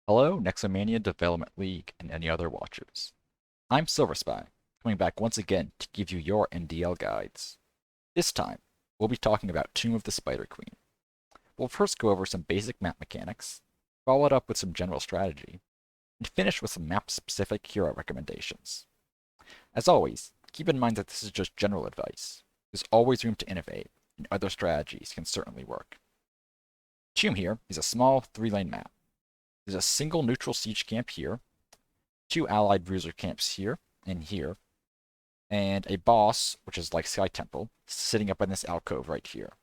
Hello, Nexomania Development League, and any other watchers. I'm Silverspy, coming back once again to give you your NDL guides. This time, we'll be talking about Tomb of the Spider Queen. We'll first go over some basic map mechanics, follow it up with some general strategy, and finish with some map-specific hero recommendations. As always, keep in mind that this is just general advice. There's always room to innovate, and other strategies can certainly work. Tomb here is a small 3-lane map. There's a single neutral siege camp here, 2 allied bruiser camps here and here, and a boss, which is like Sky Temple, sitting up in this alcove right here.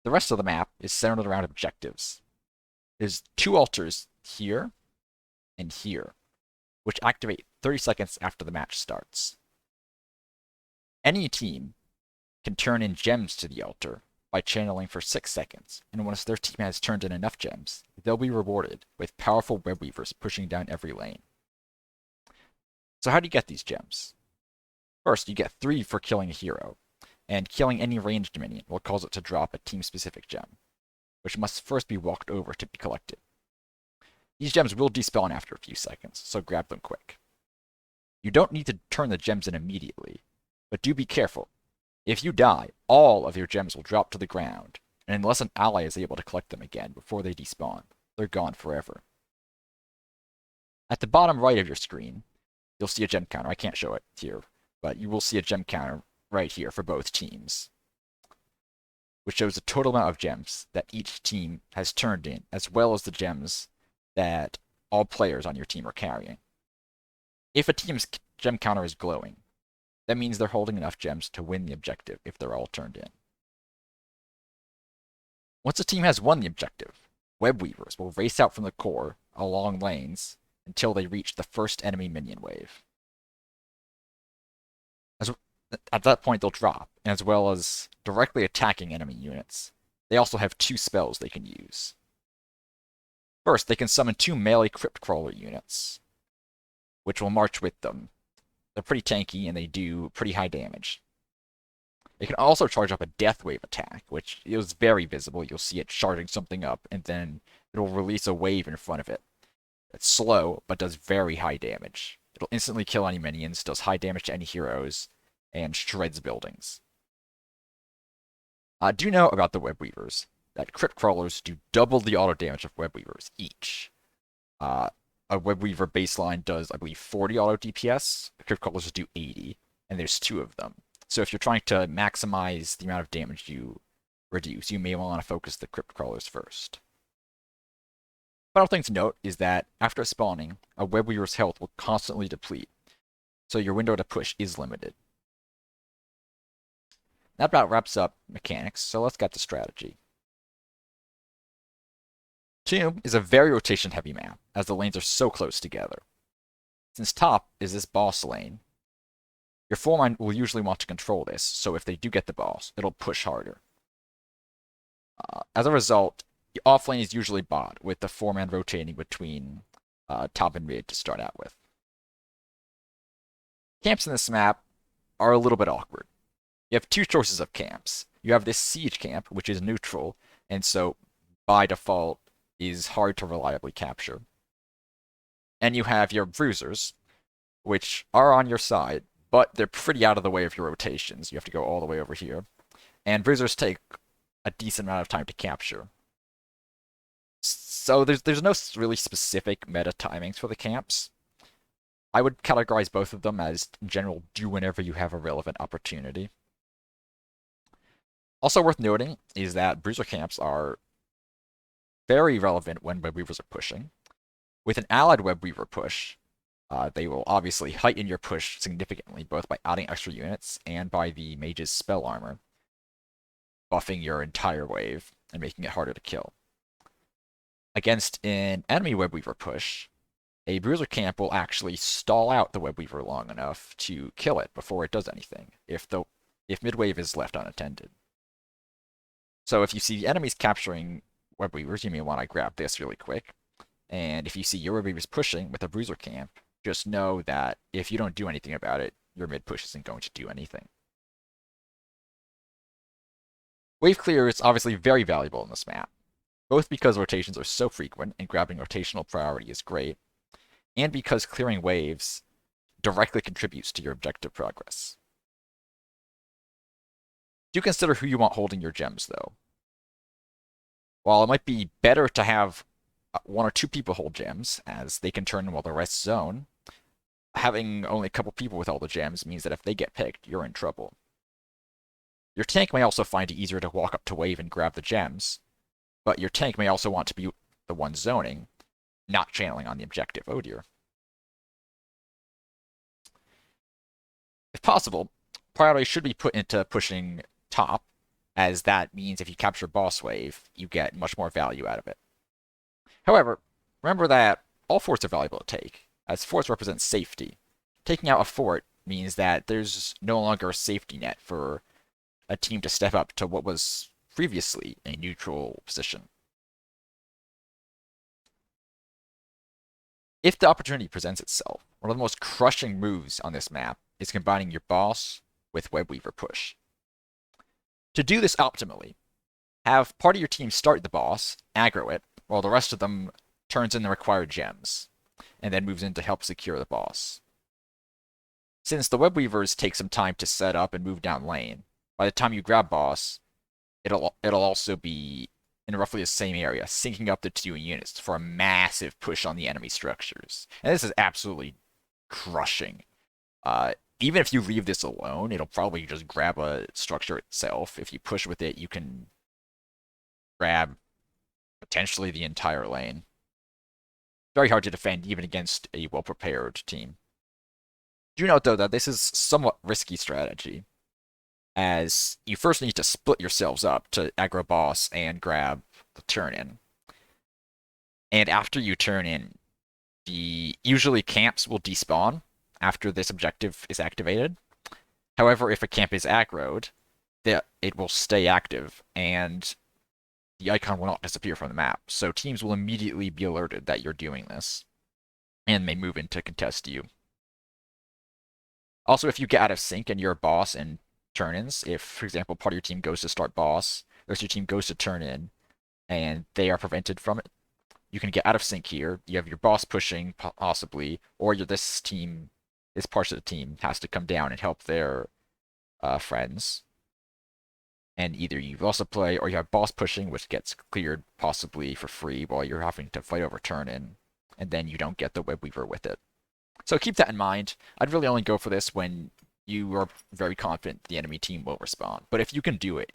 The rest of the map is centered around objectives. There's 2 altars here and here, which activate 30 seconds after the match starts. Any team can turn in gems to the altar by channeling for 6 seconds, and once their team has turned in enough gems, they'll be rewarded with powerful web weavers pushing down every lane. So how do you get these gems? First, you get 3 for killing a hero, and killing any ranged minion will cause it to drop a team-specific gem, which must first be walked over to be collected. These gems will despawn after a few seconds, so grab them quick. You don't need to turn the gems in immediately, but do be careful. If you die, all of your gems will drop to the ground, and unless an ally is able to collect them again before they despawn, they're gone forever. At the bottom right of your screen, you'll see a gem counter. I can't show it here, but you will see a gem counter right here for both teams, which shows the total amount of gems that each team has turned in, as well as the gems that all players on your team are carrying. If a team's gem counter is glowing, that means they're holding enough gems to win the objective if they're all turned in. Once a team has won the objective, web weavers will race out from the core along lanes until they reach the first enemy minion wave. At that point, they'll drop, as well as directly attacking enemy units. They also have 2 spells they can use. First, they can summon 2 melee crypt crawler units, which will march with them. They're pretty tanky and they do pretty high damage. They can also charge up a death wave attack, which is very visible. You'll see it charging something up, and then it'll release a wave in front of it. It's slow, but does very high damage. It'll instantly kill any minions, does high damage to any heroes, and shreds buildings. Do know about the web weavers that crypt crawlers do double the auto damage of web weavers each. A web weaver baseline does, I believe, 40 auto DPS. Crypt crawlers do 80, and there's 2 of them. So if you're trying to maximize the amount of damage you reduce, you may want to focus the crypt crawlers first. Final thing to note is that after spawning, a web weaver's health will constantly deplete, so your window to push is limited. That about wraps up mechanics, so let's get to strategy. Tomb is a very rotation-heavy map, as the lanes are so close together. Since top is this boss lane, your 4-man will usually want to control this, so if they do get the boss, it'll push harder. As a result, the off lane is usually bot, with the 4-man rotating between top and mid to start out with. Camps in this map are a little bit awkward. You have 2 choices of camps. You have this siege camp, which is neutral, and so by default is hard to reliably capture. And you have your bruisers, which are on your side, but they're pretty out of the way of your rotations. You have to go all the way over here. And bruisers take a decent amount of time to capture. So there's no really specific meta timings for the camps. I would categorize both of them as, in general, do whenever you have a relevant opportunity. Also worth noting is that bruiser camps are very relevant when web weavers are pushing. With an allied web weaver push, they will obviously heighten your push significantly, both by adding extra units and by the mage's spell armor, buffing your entire wave and making it harder to kill. Against an enemy web weaver push, a bruiser camp will actually stall out the web weaver long enough to kill it before it does anything, if mid-wave is left unattended. So if you see the enemies capturing web weavers, you may want to grab this really quick. And if you see your web weavers pushing with a bruiser camp, just know that if you don't do anything about it, your mid push isn't going to do anything. Wave clear is obviously very valuable in this map. both because rotations are so frequent and grabbing rotational priority is great, and because clearing waves directly contributes to your objective progress. Do consider who you want holding your gems, though. While it might be better to have one or two people hold gems, as they can turn while the rest zone, having only a couple people with all the gems means that if they get picked, you're in trouble. Your tank may also find it easier to walk up to wave and grab the gems, but your tank may also want to be the one zoning, not channeling on the objective. Oh dear. If possible, priority should be put into pushing top, as that means if you capture boss wave, you get much more value out of it. However, remember that all forts are valuable to take, as forts represent safety. Taking out a fort means that there's no longer a safety net for a team to step up to what was previously a neutral position. If the opportunity presents itself, one of the most crushing moves on this map is combining your boss with Webweaver push. To do this optimally, have part of your team start the boss, aggro it, while the rest of them turns in the required gems, and then moves in to help secure the boss. Since the Webweavers take some time to set up and move down lane, by the time you grab boss, it'll also be in roughly the same area, syncing up the two units for a massive push on the enemy structures. And this is absolutely crushing. Even if you leave this alone, it'll probably just grab a structure itself. If you push with it, you can grab potentially the entire lane. Very hard to defend even against a well-prepared team. Do note, though, that this is somewhat risky strategy, as you first need to split yourselves up to aggro boss and grab the turn-in. And after you turn in, usually camps will despawn after this objective is activated. However, if a camp is aggroed, it will stay active, and the icon will not disappear from the map. So teams will immediately be alerted that you're doing this, and may move in to contest you. Also, if you get out of sync and you're boss and turn-ins, if, for example, part of your team goes to start boss, the rest of your team goes to turn in, and they are prevented from it, you can get out of sync here. You have your boss pushing, possibly, or this part of the team has to come down and help their friends. And either you also play, or you have boss pushing, which gets cleared possibly for free while you're having to fight over turn-in, and then you don't get the Webweaver with it. So keep that in mind. I'd really only go for this when you are very confident the enemy team will respond. But if you can do it,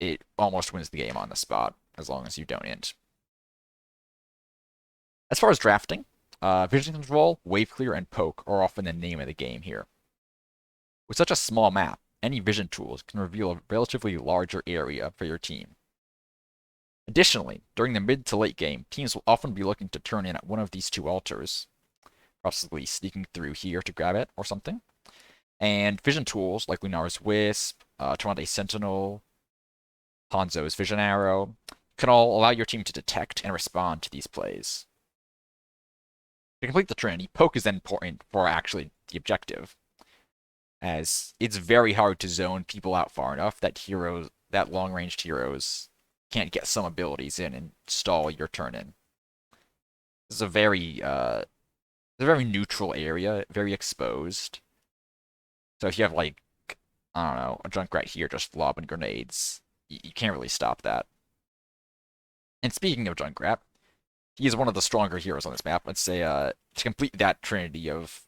it almost wins the game on the spot, as long as you don't int. As far as drafting, vision control, wave clear, and poke are often the name of the game here. With such a small map, any vision tools can reveal a relatively larger area for your team. Additionally, during the mid to late game, teams will often be looking to turn in at one of these two altars, possibly sneaking through here to grab it or something. And vision tools like Lunar's Wisp, Toronte's Sentinel, Hanzo's Vision Arrow can all allow your team to detect and respond to these plays. To complete the trinity, poke is then important for actually the objective, as it's very hard to zone people out far enough that long-ranged heroes can't get some abilities in and stall your turn in. This is a very neutral area, very exposed. So if you have, like, I don't know, a Junkrat here just lobbing grenades, you can't really stop that. And speaking of Junkrat, he is one of the stronger heroes on this map. Let's say, to complete that trinity of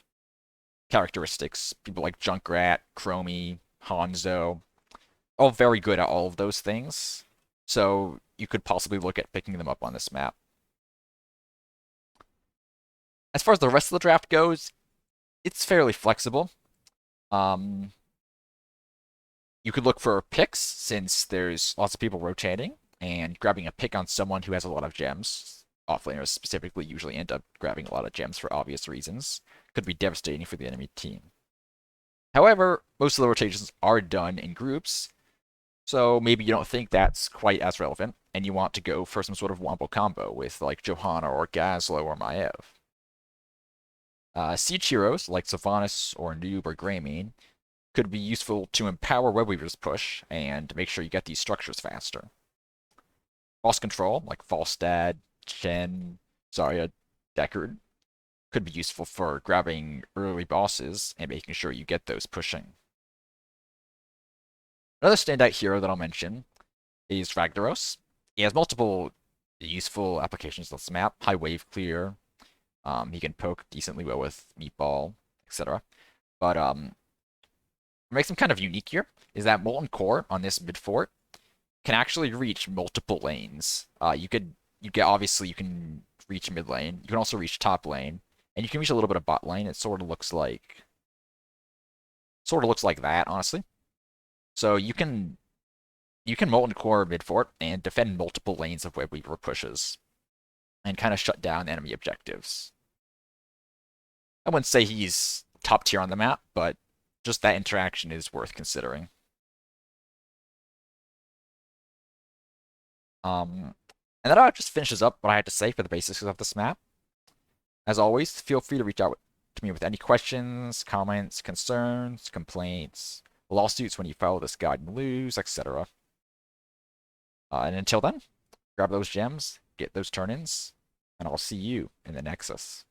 characteristics, people like Junkrat, Chromie, Hanzo, all very good at all of those things. So you could possibly look at picking them up on this map. As far as the rest of the draft goes, it's fairly flexible. You could look for picks, since there's lots of people rotating, and grabbing a pick on someone who has a lot of gems. Offlaners specifically usually end up grabbing a lot of gems for obvious reasons. Could be devastating for the enemy team. However, most of the rotations are done in groups, so maybe you don't think that's quite as relevant, and you want to go for some sort of wombo combo with, like, Johanna or Gazlo or Maev. Siege heroes like Sylvanas or Noob or Greymane could be useful to empower Webweaver's push and make sure you get these structures faster. Boss control, like Falstad, Chen, Zarya, Deckard, could be useful for grabbing early bosses and making sure you get those pushing. Another standout hero that I'll mention is Ragnaros. He has multiple useful applications on this map. High wave clear. He can poke decently well with Meatball, etc. But what makes him kind of unique here is that Molten Core on this mid fort can actually reach multiple lanes. You get obviously you can reach mid lane. You can also reach top lane, and you can reach a little bit of bot lane. It sort of looks like that, honestly. So you can Molten Core mid fort and defend multiple lanes of Web Weaver pushes, and kind of shut down enemy objectives. I wouldn't say he's top tier on the map, but just that interaction is worth considering. And that just finishes up what I had to say for the basics of this map. As always, feel free to reach out to me with any questions, comments, concerns, complaints, lawsuits when you follow this guide and lose, etc. And until then, grab those gems, get those turn-ins, and I'll see you in the Nexus.